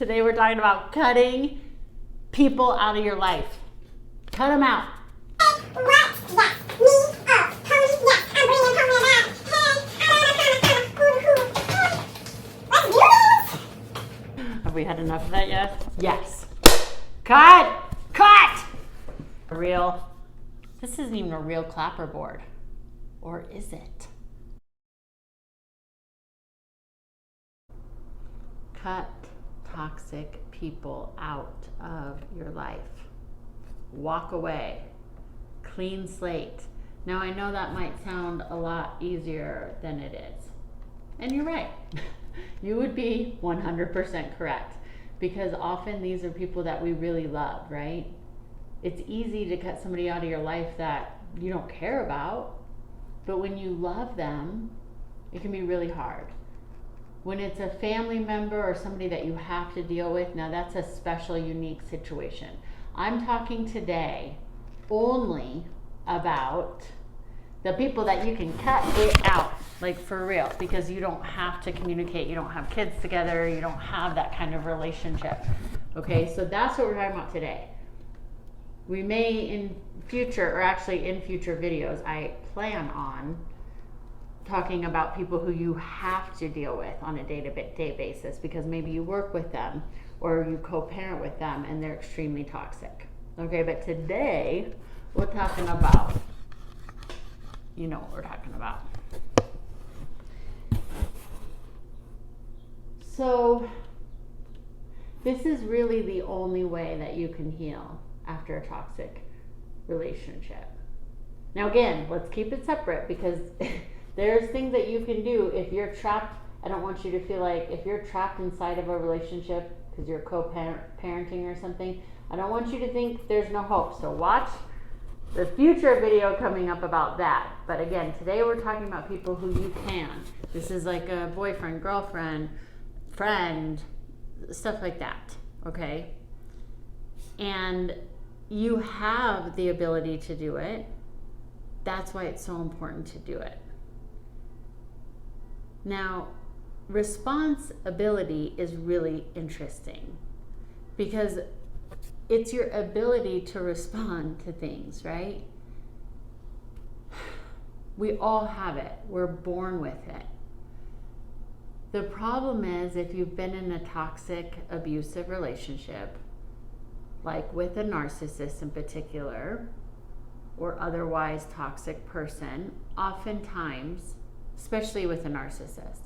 Today we're talking about cutting people out of your life. Cut them out. Have we had enough of that yet? Yes. Cut! Cut! This isn't even a real clapperboard. Or is it? Cut toxic people out of your life. Walk away. Clean slate. Now I know that might sound a lot easier than it is. And you're right. You would be 100% correct. Because often these are people that we really love, right? It's easy to cut somebody out of your life that you don't care about. But when you love them, it can be really hard. When it's a family member or somebody that you have to deal with, now that's a special, unique situation. I'm talking today only about the people that you can cut it out, like for real, because you don't have to communicate, you don't have kids together, you don't have that kind of relationship. Okay, so that's what we're talking about today. We may in future, or actually in future videos, I plan on talking about people who you have to deal with on a day-to-day basis because maybe you work with them or you co-parent with them and they're extremely toxic. Okay, but today we're talking about, you know what we're talking about. So this is really the only way that you can heal after a toxic relationship. Now again, let's keep it separate because there's things that you can do if you're trapped. I don't want you to feel like if you're trapped inside of a relationship because you're co-parenting or something, I don't want you to think there's no hope. So watch the future video coming up about that. But again, today we're talking about people who you can. This is like a boyfriend, girlfriend, friend, stuff like that, okay? And you have the ability to do it. That's why it's so important to do it. Now, responsibility is really interesting because it's your ability to respond to things, right? We all have it. We're born with it. The problem is if you've been in a toxic, abusive relationship, like with a narcissist in particular, or otherwise toxic person, oftentimes, especially with a narcissist,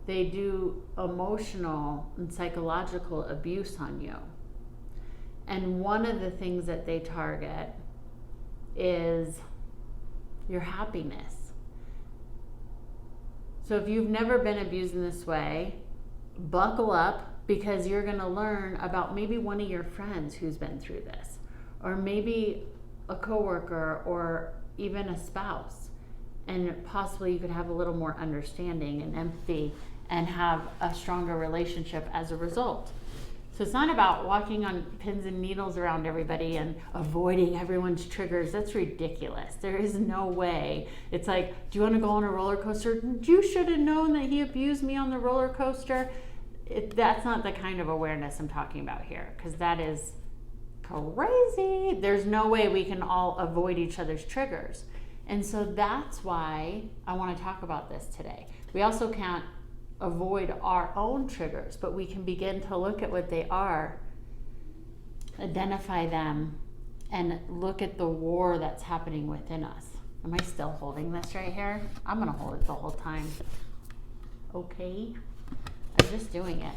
they do emotional and psychological abuse on you. And one of the things that they target is your happiness. So if you've never been abused in this way, buckle up because you're going to learn about maybe one of your friends who's been through this, or maybe a coworker or even a spouse. And possibly you could have a little more understanding and empathy and have a stronger relationship as a result. So it's not about walking on pins and needles around everybody and avoiding everyone's triggers. That's ridiculous. There is no way. It's like, do you want to go on a roller coaster? You should have known that he abused me on the roller coaster. That's not the kind of awareness I'm talking about here, because that is crazy. There's no way we can all avoid each other's triggers. And so that's why I want to talk about this today. We also can't avoid our own triggers, but we can begin to look at what they are, identify them, and look at the war that's happening within us. Am I still holding this right here? I'm going to hold it the whole time. Okay? I'm just doing it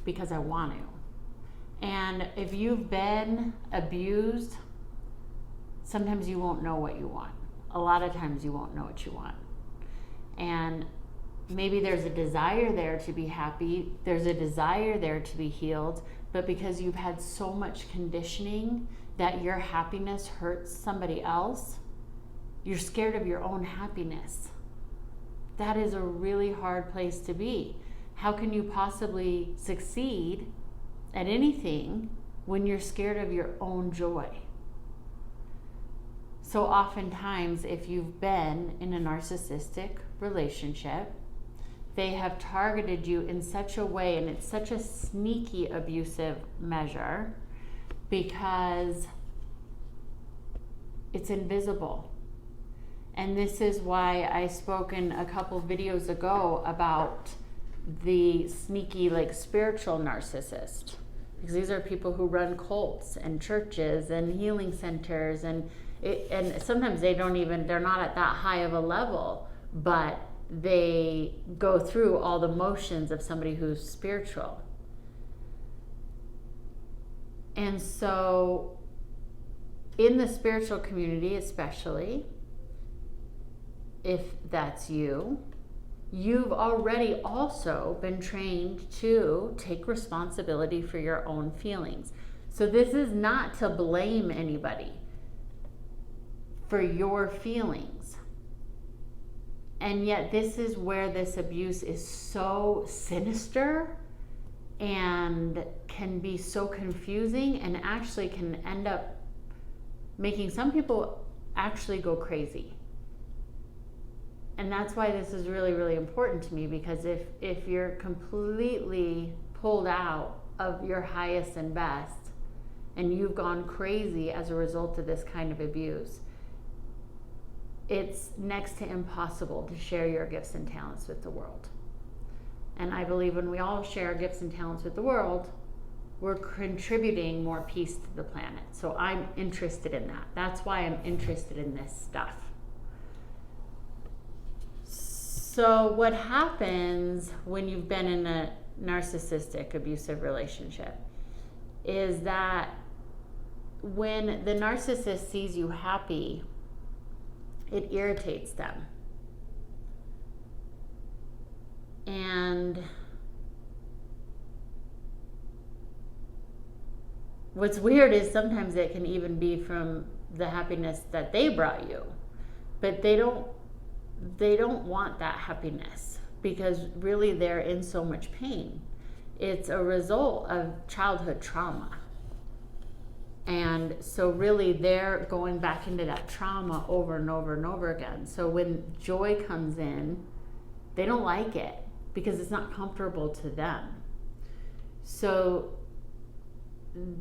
because I want to. And if you've been abused, sometimes you won't know what you want. A lot of times you won't know what you want. And maybe there's a desire there to be happy, there's a desire there to be healed, but because you've had so much conditioning that your happiness hurts somebody else, you're scared of your own happiness. That is a really hard place to be. How can you possibly succeed at anything when you're scared of your own joy? So oftentimes, if you've been in a narcissistic relationship, they have targeted you in such a way, and it's such a sneaky abusive measure because it's invisible. And this is why I spoke in a couple videos ago about the sneaky, like, spiritual narcissist. Because these are people who run cults and churches and healing centers, and sometimes they're not at that high of a level, but they go through all the motions of somebody who's spiritual. And so in the spiritual community, especially, if that's you've already also been trained to take responsibility for your own feelings. So this is not to blame anybody for your feelings. And yet this is where this abuse is so sinister and can be so confusing, and actually can end up making some people actually go crazy. And that's why this is really, really important to me, because if you're completely pulled out of your highest and best, and you've gone crazy as a result of this kind of abuse, it's next to impossible to share your gifts and talents with the world. And I believe when we all share our gifts and talents with the world, we're contributing more peace to the planet. So I'm interested in that. That's why I'm interested in this stuff. So what happens when you've been in a narcissistic, abusive relationship is that when the narcissist sees you happy, it irritates them. And what's weird is sometimes it can even be from the happiness that they brought you, but they don't want that happiness, because really they're in so much pain. It's a result of childhood trauma. And so really they're going back into that trauma over and over and over again. So when joy comes in, they don't like it because it's not comfortable to them. So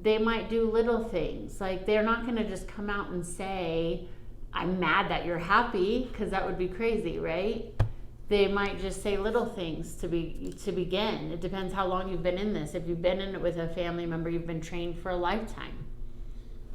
they might do little things. Like, they're not going to just come out and say, I'm mad that you're happy, because that would be crazy, right? They might just say little things to begin. It depends how long you've been in this. If you've been in it with a family member, you've been trained for a lifetime.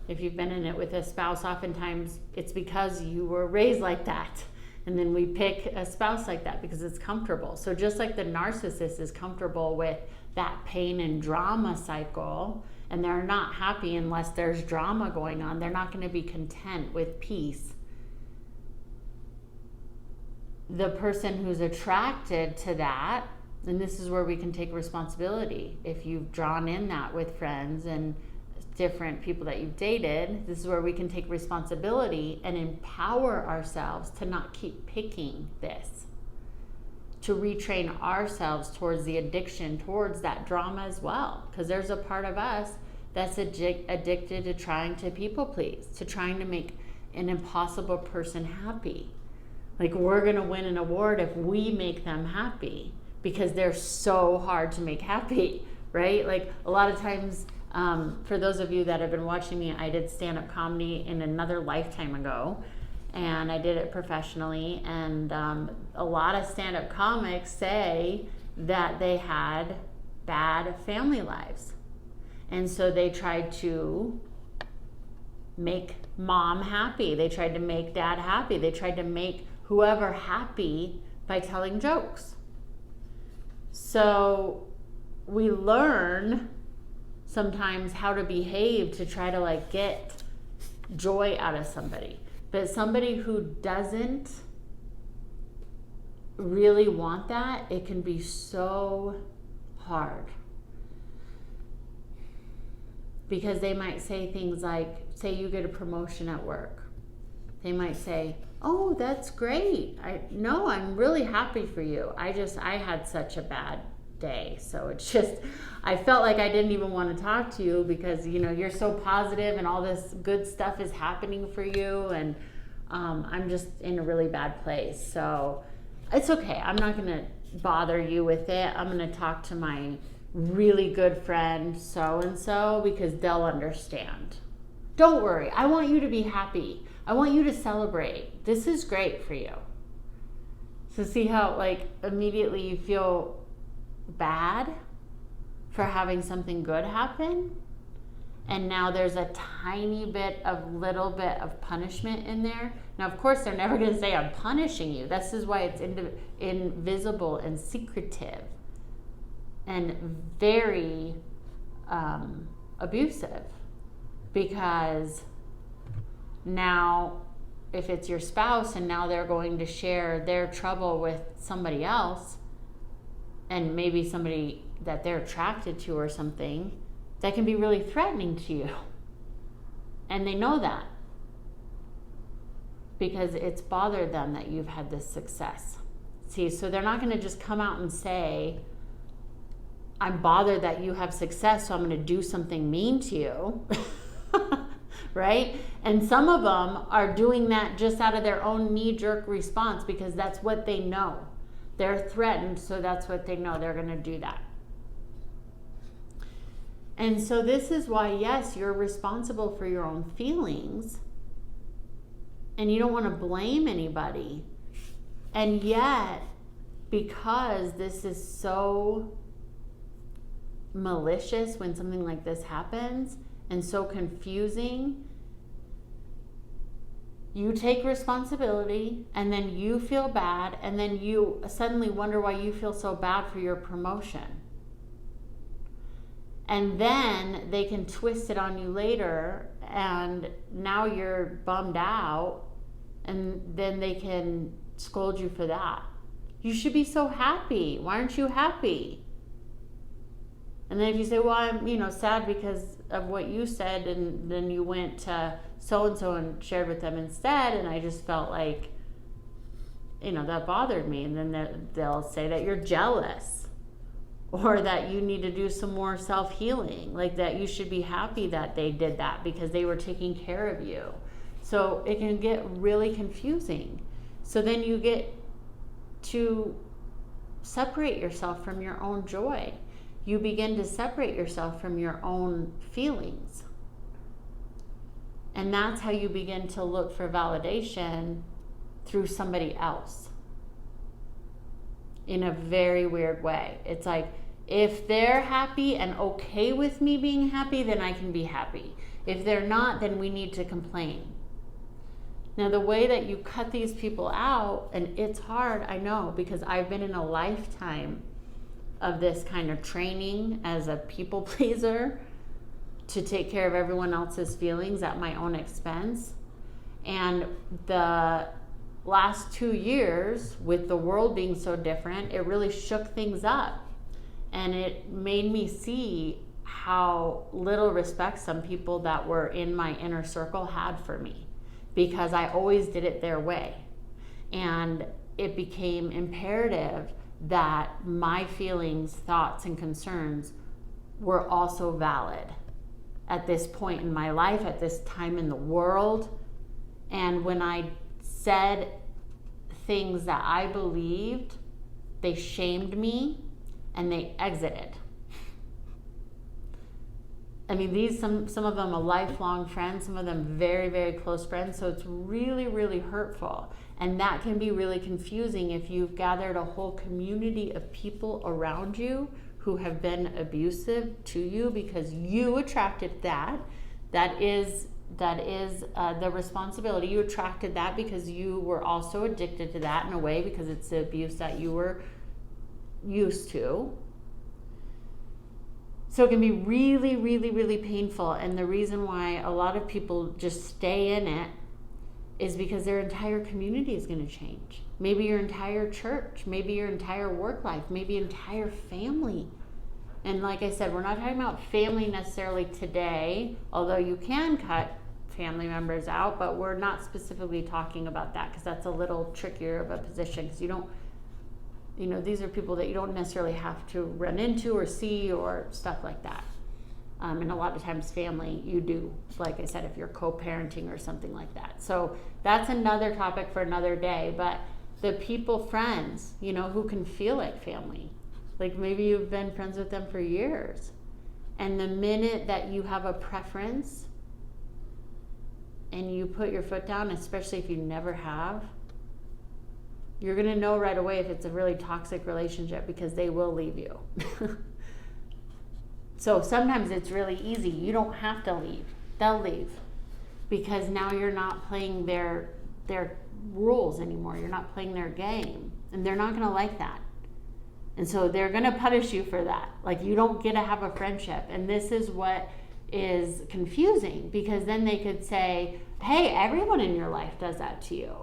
If you've been in it with a spouse, oftentimes it's because you were raised like that. And then we pick a spouse like that because it's comfortable. So just like the narcissist is comfortable with that pain and drama cycle, and they're not happy unless there's drama going on, they're not going to be content with peace. The person who's attracted to that, and this is where we can take responsibility. If you've drawn in that with friends and different people that you've dated, this is where we can take responsibility and empower ourselves to not keep picking this, to retrain ourselves towards the addiction, towards that drama as well. Because there's a part of us that's addicted to trying to people please, to trying to make an impossible person happy. Like, we're going to win an award if we make them happy, because they're so hard to make happy, right? Like, a lot of times, for those of you that have been watching me, I did stand-up comedy in another lifetime ago, and I did it professionally. And a lot of stand-up comics say that they had bad family lives. And so they tried to make mom happy. They tried to make dad happy. They tried to make whoever happy by telling jokes. So we learn sometimes how to behave to try to, like, get joy out of somebody. But somebody who doesn't really want that, it can be so hard. Because they might say things like, say you get a promotion at work. They might say, oh, that's great. I'm really happy for you. I had such a bad day. So it's just, I felt like I didn't even want to talk to you because, you're so positive and all this good stuff is happening for you. And I'm just in a really bad place. So it's okay. I'm not going to bother you with it. I'm going to talk to my really good friend so-and-so because they'll understand. Don't worry. I want you to be happy. I want you to celebrate. This is great for you. So see how like immediately you feel bad for having something good happen? And now there's a tiny little bit of punishment in there. Now, of course, they're never going to say, I'm punishing you. This is why it's invisible and secretive and very abusive. Because now, if it's your spouse and now they're going to share their trouble with somebody else, and maybe somebody that they're attracted to or something, that can be really threatening to you. And they know that because it's bothered them that you've had this success. See, so they're not going to just come out and say, I'm bothered that you have success, so I'm going to do something mean to you. Right? And some of them are doing that just out of their own knee-jerk response because that's what they know. They're threatened, so that's what they know. They're going to do that. And so this is why, yes, you're responsible for your own feelings and you don't want to blame anybody. And yet, because this is so malicious when something like this happens and so confusing, you take responsibility and then you feel bad and then you suddenly wonder why you feel so bad for your promotion. And then they can twist it on you later and now you're bummed out and then they can scold you for that. You should be so happy. Why aren't you happy? And then if you say, well, I'm sad because of what you said, and then you went to so-and-so and shared with them instead, and I just felt like, that bothered me. And then they'll say that you're jealous or that you need to do some more self-healing, like that you should be happy that they did that because they were taking care of you. So it can get really confusing. So then you get to separate yourself from your own joy. You begin to separate yourself from your own feelings. And that's how you begin to look for validation through somebody else in a very weird way. It's like, if they're happy and okay with me being happy, then I can be happy. If they're not, then we need to complain. Now, the way that you cut these people out, and it's hard, I know, because I've been in a lifetime of this kind of training as a people pleaser to take care of everyone else's feelings at my own expense. And the last 2 years, with the world being so different, it really shook things up. And it made me see how little respect some people that were in my inner circle had for me, because I always did it their way. And it became imperative that my feelings, thoughts, and concerns were also valid at this point in my life, at this time in the world. And when I said things that I believed, they shamed me and they exited. I mean, some of them are lifelong friends, some of them very, very close friends. So it's really, really hurtful. And that can be really confusing if you've gathered a whole community of people around you who have been abusive to you because you attracted that. That is the responsibility. You attracted that because you were also addicted to that in a way, because it's the abuse that you were used to. So it can be really, really, really painful. And the reason why a lot of people just stay in it is because their entire community is going to change. Maybe your entire church, maybe your entire work life, maybe your entire family. And like I said, we're not talking about family necessarily today, although you can cut family members out, but we're not specifically talking about that because that's a little trickier of a position, because you don't, these are people that you don't necessarily have to run into or see or stuff like that. And a lot of times family, you do, like I said, if you're co-parenting or something like that. So that's another topic for another day. But the people friends, who can feel like family. Like maybe you've been friends with them for years. And the minute that you have a preference and you put your foot down, especially if you never have, you're going to know right away if it's a really toxic relationship, because they will leave you. So sometimes it's really easy. You don't have to leave. They'll leave. Because now you're not playing their rules anymore. You're not playing their game. And they're not going to like that. And so they're going to punish you for that. Like, you don't get to have a friendship. And this is what is confusing, because then they could say, hey, everyone in your life does that to you.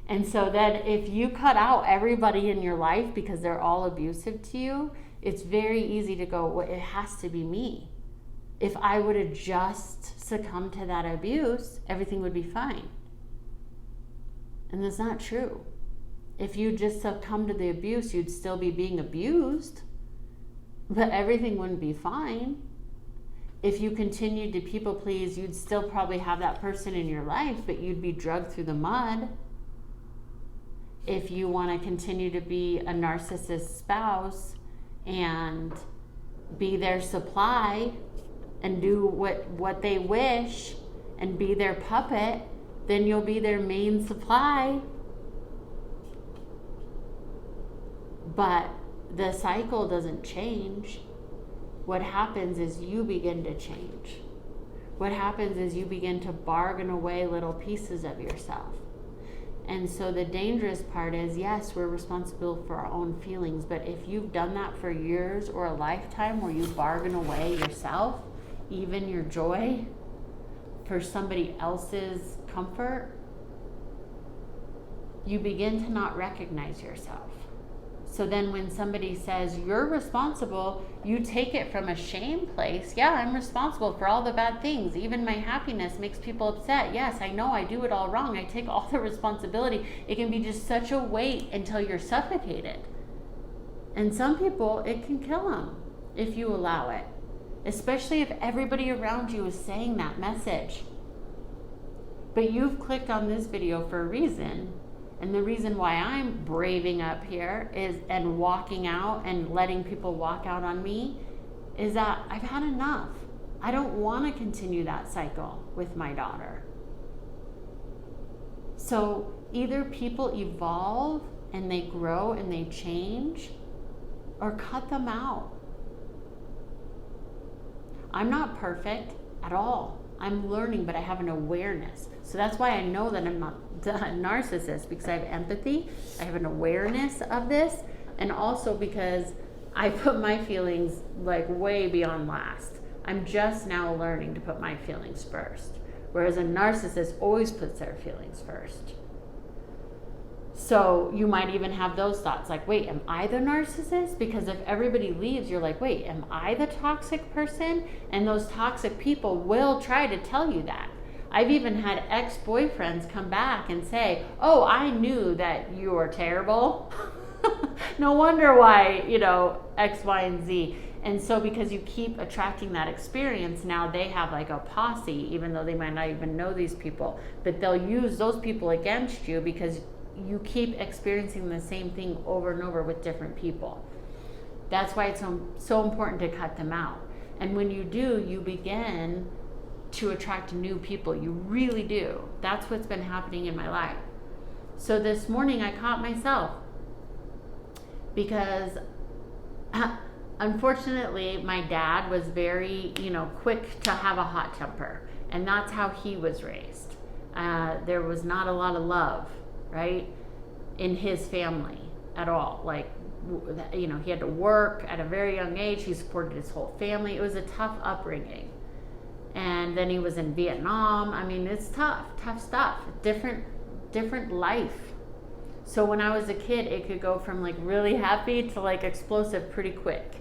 And so then if you cut out everybody in your life because they're all abusive to you, it's very easy to go, well, it has to be me. If I would have just succumbed to that abuse, everything would be fine. And that's not true. If you just succumb to the abuse, you'd still be being abused, but everything wouldn't be fine. If you continued to people please, you'd still probably have that person in your life, but you'd be dragged through the mud. If you want to continue to be a narcissist spouse and be their supply and do what they wish and be their puppet, then you'll be their main supply. But the cycle doesn't change. What happens is you begin to change. What happens is you begin to bargain away little pieces of yourself. And so the dangerous part is, yes, we're responsible for our own feelings, but if you've done that for years or a lifetime where you bargain away yourself, even your joy, for somebody else's comfort, you begin to not recognize yourself. So then when somebody says you're responsible, you take it from a shame place. Yeah, I'm responsible for all the bad things. Even my happiness makes people upset. Yes, I know I do it all wrong. I take all the responsibility. It can be just such a weight until you're suffocated. And some people, it can kill them if you allow it. Especially if everybody around you is saying that message. But you've clicked on this video for a reason. And the reason why I'm braving up here and walking out and letting people walk out on me is that I've had enough. I don't want to continue that cycle with my daughter. So either people evolve and they grow and they change, or cut them out. I'm not perfect at all. I'm learning, but I have an awareness. So that's why I know that I'm not a narcissist, because I have empathy, I have an awareness of this, and also because I put my feelings like way beyond last. I'm just now learning to put my feelings first, whereas a narcissist always puts their feelings first. So you might even have those thoughts like, wait, am I the narcissist? Because if everybody leaves, you're like, wait, am I the toxic person? And those toxic people will try to tell you that. I've even had ex-boyfriends come back and say, oh, I knew that you were terrible. No wonder why, X, Y, and Z. And so because you keep attracting that experience, now they have like a posse, even though they might not even know these people. But they'll use those people against you because you keep experiencing the same thing over and over with different people. That's why it's so important to cut them out. And when you do, you begin to attract new people. You really do. That's what's been happening in my life. So this morning I caught myself because unfortunately my dad was very, quick to have a hot temper, and that's how he was raised. There was not a lot of love, right, in his family at all. Like, he had to work at a very young age. He supported his whole family. It was a tough upbringing. And then he was in Vietnam. I mean, it's tough stuff. Different life. So when I was a kid, it could go from like really happy to like explosive pretty quick.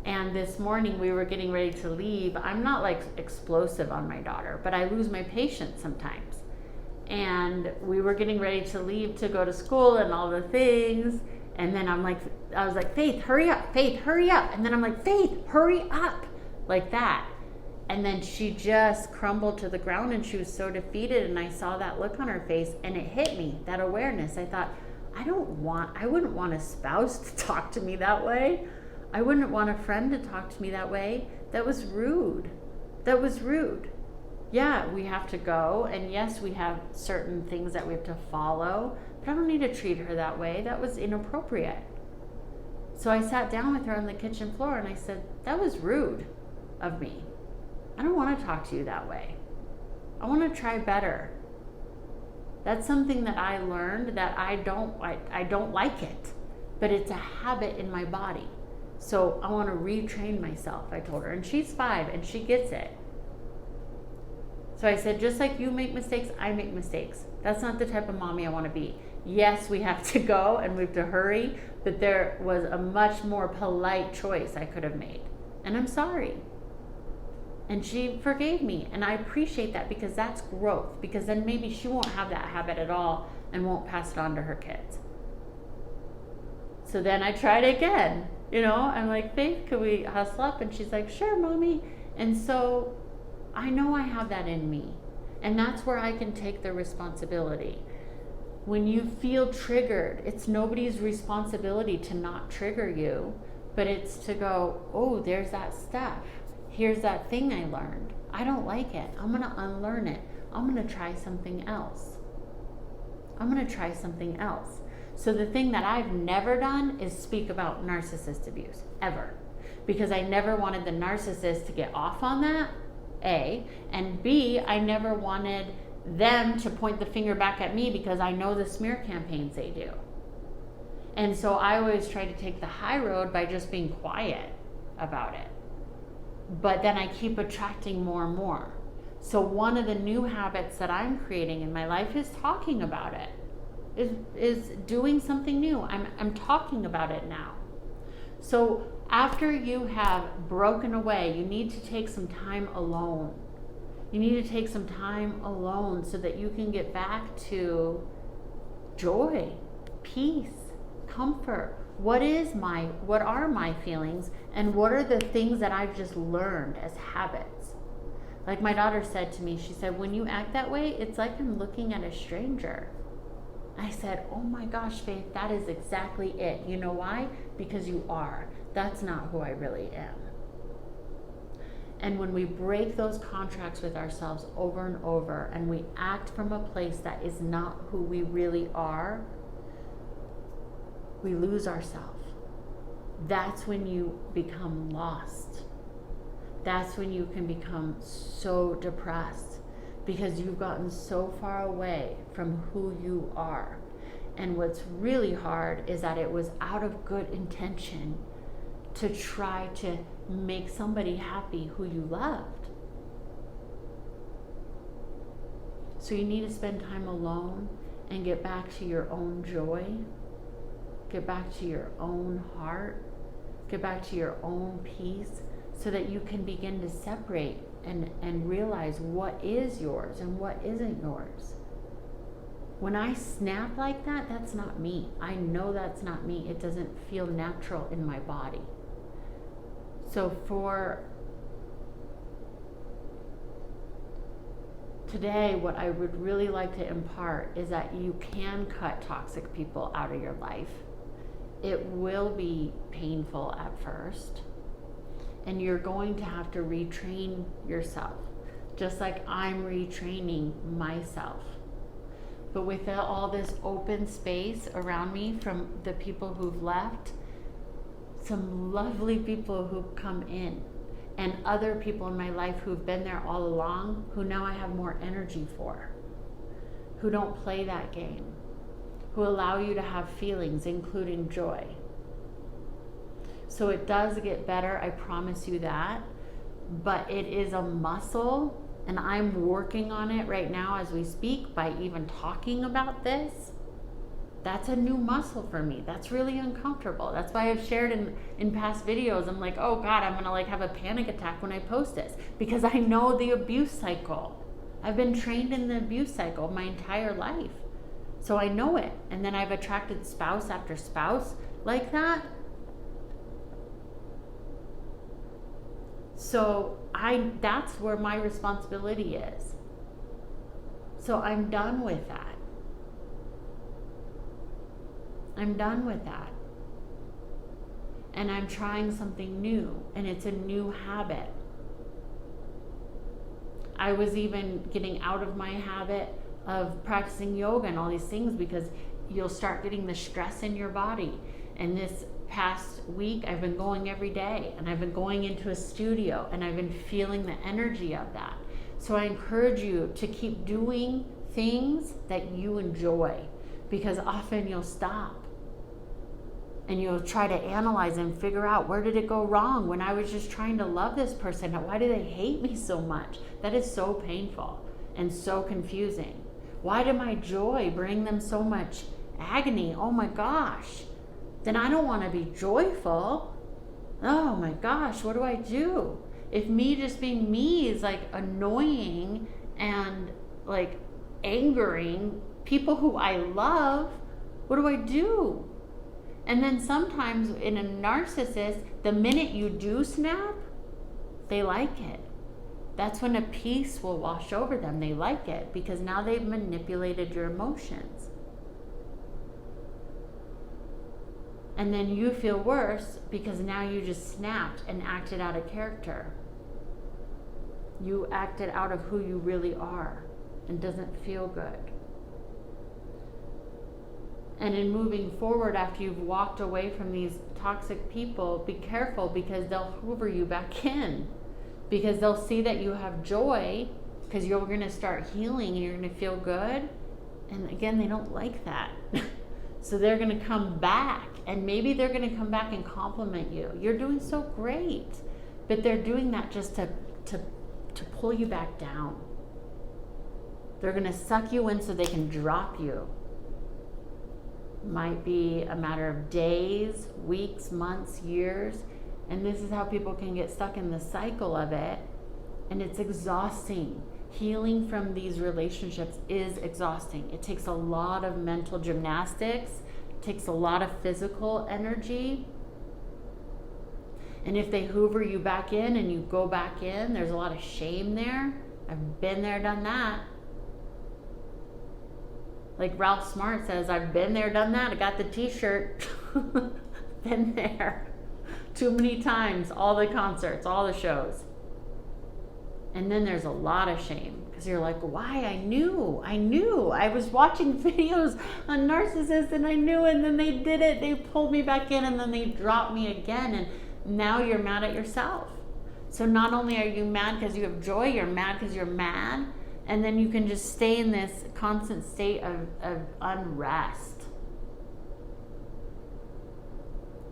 And this morning we were getting ready to leave. I'm not like explosive on my daughter, but I lose my patience sometimes. And we were getting ready to leave to go to school and all the things. And then I was like, Faith, hurry up. Faith, hurry up. And then I'm like, Faith, hurry up. Like that. And then she just crumbled to the ground and she was so defeated, and I saw that look on her face and it hit me, that awareness. I thought, I wouldn't want a spouse to talk to me that way. I wouldn't want a friend to talk to me that way. That was rude. That was rude. Yeah, we have to go, and yes, we have certain things that we have to follow, but I don't need to treat her that way. That was inappropriate. So I sat down with her on the kitchen floor and I said, that was rude of me. I don't want to talk to you that way. I want to try better. That's something that I learned that I don't like it, but it's a habit in my body. So I want to retrain myself, I told her. And she's 5 and she gets it. So I said, just like you make mistakes, I make mistakes. That's not the type of mommy I want to be. Yes, we have to go and we have to hurry, but there was a much more polite choice I could have made. And I'm sorry. And she forgave me, and I appreciate that, because that's growth, because then maybe she won't have that habit at all and won't pass it on to her kids. So then I tried again, I'm like, Faith, could we hustle up? And she's like, sure, mommy. And so I know I have that in me, and that's where I can take the responsibility. When you feel triggered, it's nobody's responsibility to not trigger you, but it's to go, oh, there's that stuff. Here's that thing I learned. I don't like it. I'm going to unlearn it. I'm going to try something else. So the thing that I've never done is speak about narcissist abuse, ever. Because I never wanted the narcissist to get off on that, A. And B, I never wanted them to point the finger back at me, because I know the smear campaigns they do. And so I always try to take the high road by just being quiet about it. But then I keep attracting more and more. So one of the new habits that I'm creating in my life is talking about it, is doing something new. I'm talking about it now. So after you have broken away, you need to take some time alone. You need to take some time alone so that you can get back to joy, peace, comfort. What are my feelings, and what are the things that I've just learned as habits? Like my daughter said to me, she said, when you act that way, it's like I'm looking at a stranger. I said, oh my gosh, Faith, that is exactly it. You know why? Because you are. That's not who I really am. And when we break those contracts with ourselves over and over, and we act from a place that is not who we really are, we lose ourselves. That's when you become lost. That's when you can become so depressed, because you've gotten so far away from who you are. And what's really hard is that it was out of good intention to try to make somebody happy who you loved. So you need to spend time alone and get back to your own joy, get back to your own heart, get back to your own peace, so that you can begin to separate and realize what is yours and what isn't yours. When I snap like that, that's not me. I know that's not me. It doesn't feel natural in my body. So for today, what I would really like to impart is that you can cut toxic people out of your life. It will be painful at first, and you're going to have to retrain yourself, just like I'm retraining myself. But with all this open space around me from the people who've left, some lovely people who've come in, and other people in my life who've been there all along, who now I have more energy for, who don't play that game, who allow you to have feelings, including joy. So it does get better, I promise you that, but it is a muscle, and I'm working on it right now as we speak by even talking about this. That's a new muscle for me. That's really uncomfortable. That's why I've shared in past videos, I'm like, oh God, I'm gonna have a panic attack when I post this, because I know the abuse cycle. I've been trained in the abuse cycle my entire life. So I know it. And then I've attracted spouse after spouse like that. So that's where my responsibility is. So I'm done with that. I'm done with that. And I'm trying something new, and it's a new habit. I was even getting out of my habit of practicing yoga and all these things because you'll start getting the stress in your body. And this past week, I've been going every day, and I've been going into a studio, and I've been feeling the energy of that. So I encourage you to keep doing things that you enjoy, because often you'll stop and you'll try to analyze and figure out, where did it go wrong when I was just trying to love this person? Why do they hate me so much? That is so painful and so confusing. Why did my joy bring them so much agony? Oh my gosh. Then I don't want to be joyful. Oh my gosh, what do I do? If me just being me is like annoying and like angering people who I love, what do I do? And then sometimes in a narcissist, the minute you do snap, they like it. That's when a peace will wash over them. They like it because now they've manipulated your emotions. And then you feel worse because now you just snapped and acted out of character. You acted out of who you really are, and doesn't feel good. And in moving forward, after you've walked away from these toxic people, be careful, because they'll hoover you back in. Because they'll see that you have joy, because you're going to start healing and you're going to feel good. And again, they don't like that. So they're going to come back, and maybe they're going to come back and compliment you. You're doing so great. But they're doing that just to pull you back down. They're going to suck you in so they can drop you. Might be a matter of days, weeks, months, years. And this is how people can get stuck in the cycle of it. And it's exhausting. Healing from these relationships is exhausting. It takes a lot of mental gymnastics. It takes a lot of physical energy. And if they hoover you back in and you go back in, there's a lot of shame there. I've been there, done that. Like Ralph Smart says, I've been there, done that. I got the t-shirt. Been there. Too many times. All the concerts, all the shows. And then there's a lot of shame. Because you're like, why? I knew. I was watching videos on narcissists and I knew, and then they did it. They pulled me back in and then they dropped me again. And now you're mad at yourself. So not only are you mad because you have joy, you're mad because you're mad. And then you can just stay in this constant state of unrest.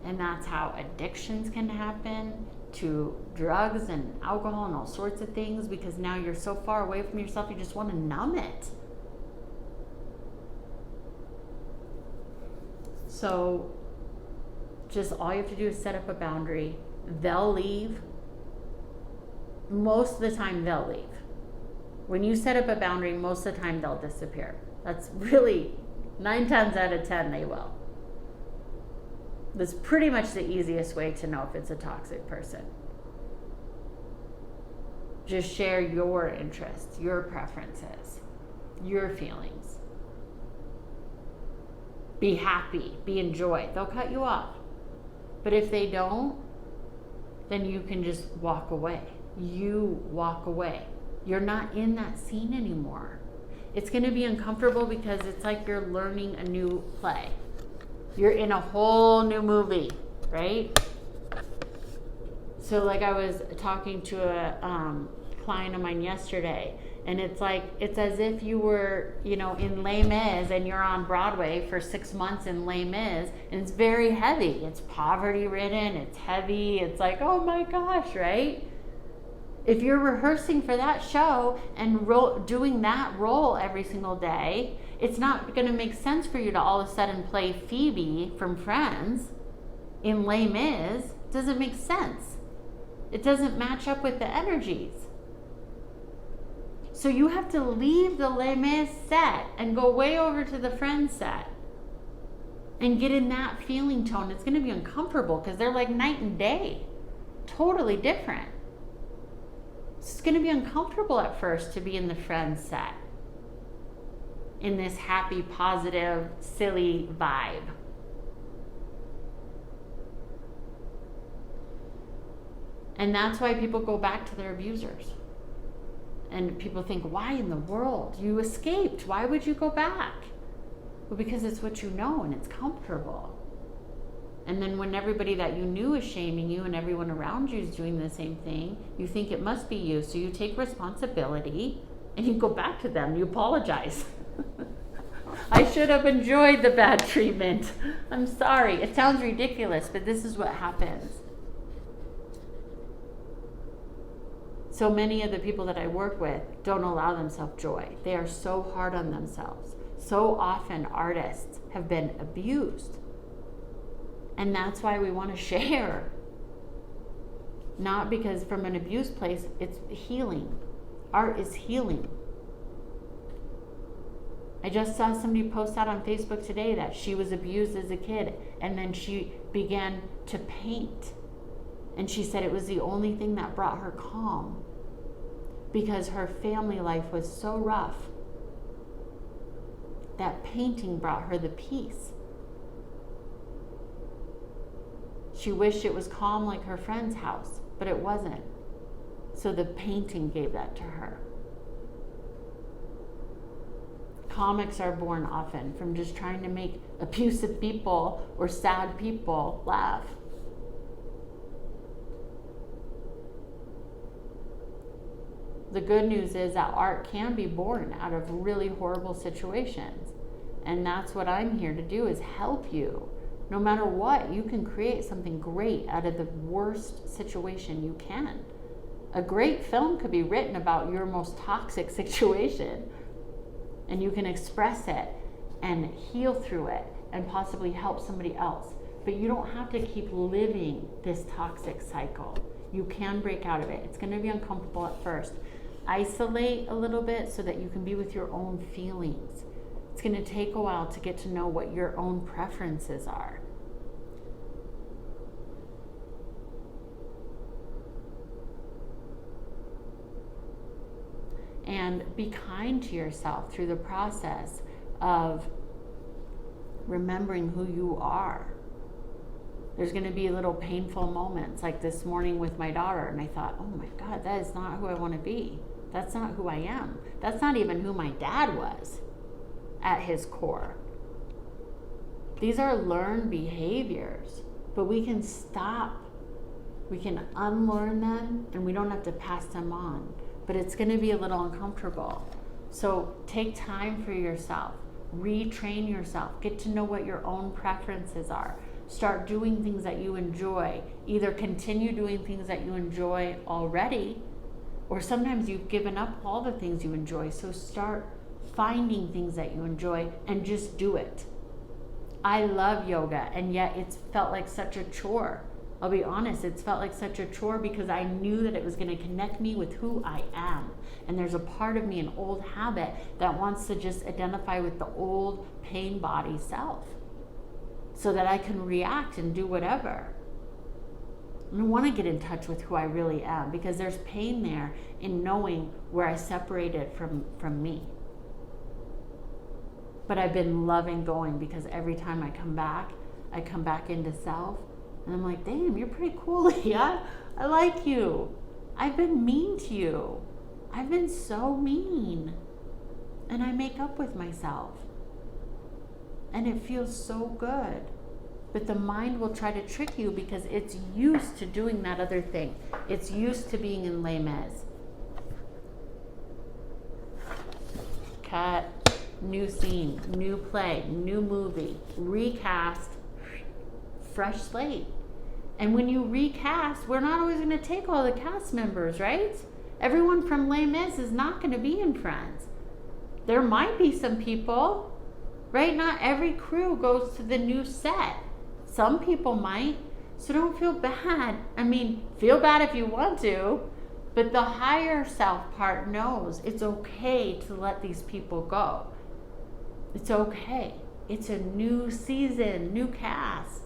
And that's how addictions can happen to drugs and alcohol and all sorts of things, because now you're so far away from yourself, you just want to numb it. So just all you have to do is set up a boundary. They'll leave. Most of the time they'll leave. When you set up a boundary, most of the time they'll disappear. That's really 9 times out of 10 they will. That's pretty much the easiest way to know if it's a toxic person. Just share your interests, your preferences, your feelings. Be happy, be in joy. They'll cut you off. But if they don't, then you can just walk away. You walk away. You're not in that scene anymore. It's going to be uncomfortable because it's like you're learning a new play. You're in a whole new movie, right? So like I was talking to a client of mine yesterday, and it's like, it's as if you were, in Les Mis and you're on Broadway for 6 months in Les Mis, and it's very heavy. It's poverty ridden, it's heavy, it's like, oh my gosh, right? If you're rehearsing for that show and doing that role every single day, it's not going to make sense for you to all of a sudden play Phoebe from Friends in Les Mis. It doesn't make sense. It doesn't match up with the energies. So you have to leave the Les Mis set and go way over to the Friends set and get in that feeling tone. It's going to be uncomfortable because they're like night and day. Totally different. It's going to be uncomfortable at first to be in the friend set, in this happy, positive, silly vibe. And that's why people go back to their abusers. And people think, why in the world? You escaped. Why would you go back? Well, because it's what you know and it's comfortable. And then when everybody that you knew is shaming you and everyone around you is doing the same thing, you think it must be you. So you take responsibility and you go back to them. You apologize. I should have enjoyed the bad treatment. I'm sorry. It sounds ridiculous, but this is what happens. So many of the people that I work with don't allow themselves joy. They are so hard on themselves. So often artists have been abused. And that's why we want to share. Not because from an abused place, it's healing. Art is healing. I just saw somebody post out on Facebook today that she was abused as a kid and then she began to paint. And she said it was the only thing that brought her calm because her family life was so rough. That painting brought her the peace. She wished it was calm like her friend's house, but it wasn't. So the painting gave that to her. Comics are born often from just trying to make abusive people or sad people laugh. The good news is that art can be born out of really horrible situations. And that's what I'm here to do, is help you. No matter what, you can create something great out of the worst situation you can. A great film could be written about your most toxic situation. And you can express it and heal through it and possibly help somebody else. But you don't have to keep living this toxic cycle. You can break out of it. It's going to be uncomfortable at first. Isolate a little bit so that you can be with your own feelings. It's going to take a while to get to know what your own preferences are. And be kind to yourself through the process of remembering who you are. There's going to be little painful moments, like this morning with my daughter, and I thought, oh my God, that is not who I want to be. That's not who I am. That's not even who my dad was at his core. These are learned behaviors, but we can stop. We can unlearn them, and we don't have to pass them on. But it's going to be a little uncomfortable. So take time for yourself. Retrain yourself. Get to know what your own preferences are. Start doing things that you enjoy. Either continue doing things that you enjoy already, or sometimes you've given up all the things you enjoy. So start finding things that you enjoy and just do it. I love yoga, and yet it's felt like such a chore. I'll be honest, it's felt like such a chore because I knew that it was going to connect me with who I am. And there's a part of me, an old habit, that wants to just identify with the old pain body self so that I can react and do whatever. I want to get in touch with who I really am because there's pain there in knowing where I separated from me. But I've been loving going because every time I come back into self. And I'm like, damn, you're pretty cool, Leah. I like you. I've been mean to you. I've been so mean. And I make up with myself. And it feels so good. But the mind will try to trick you because it's used to doing that other thing. It's used to being in Les Mis. Cut, new scene, new play, new movie, recast, fresh slate. And when you recast, we're not always going to take all the cast members, right? Everyone from Les Mis is not going to be in Friends. There might be some people, right? Not every crew goes to the new set. Some people might, so don't feel bad. I mean, feel bad if you want to, but the higher self part knows it's okay to let these people go. It's okay. It's a new season, new cast.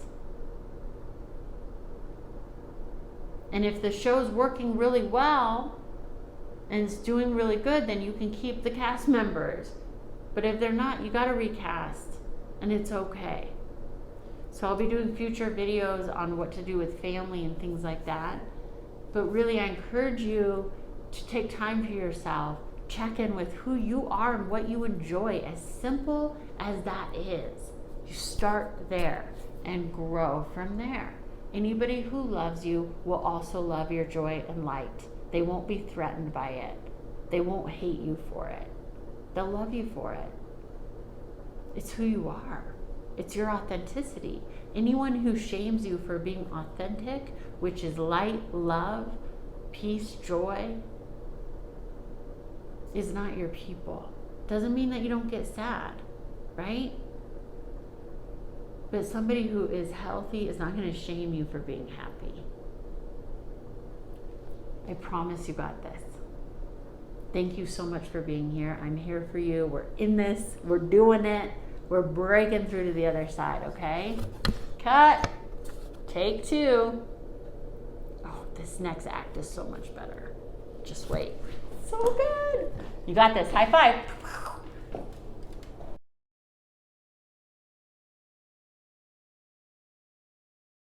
And if the show's working really well, and it's doing really good, then you can keep the cast members. But if they're not, you got to recast, and it's okay. So I'll be doing future videos on what to do with family and things like that. But really, I encourage you to take time for yourself, check in with who you are and what you enjoy, as simple as that is. You start there and grow from there. Anybody who loves you will also love your joy and light. They won't be threatened by it. They won't hate you for it. They'll love you for it. It's who you are. It's your authenticity. Anyone who shames you for being authentic, which is light, love, peace, joy, is not your people. Doesn't mean that you don't get sad, right? But somebody who is healthy is not going to shame you for being happy. I promise you got this. Thank you so much for being here. I'm here for you. We're in this. We're doing it. We're breaking through to the other side, okay? Cut. Take 2. Oh, this next act is so much better. Just wait. So good. You got this. High five.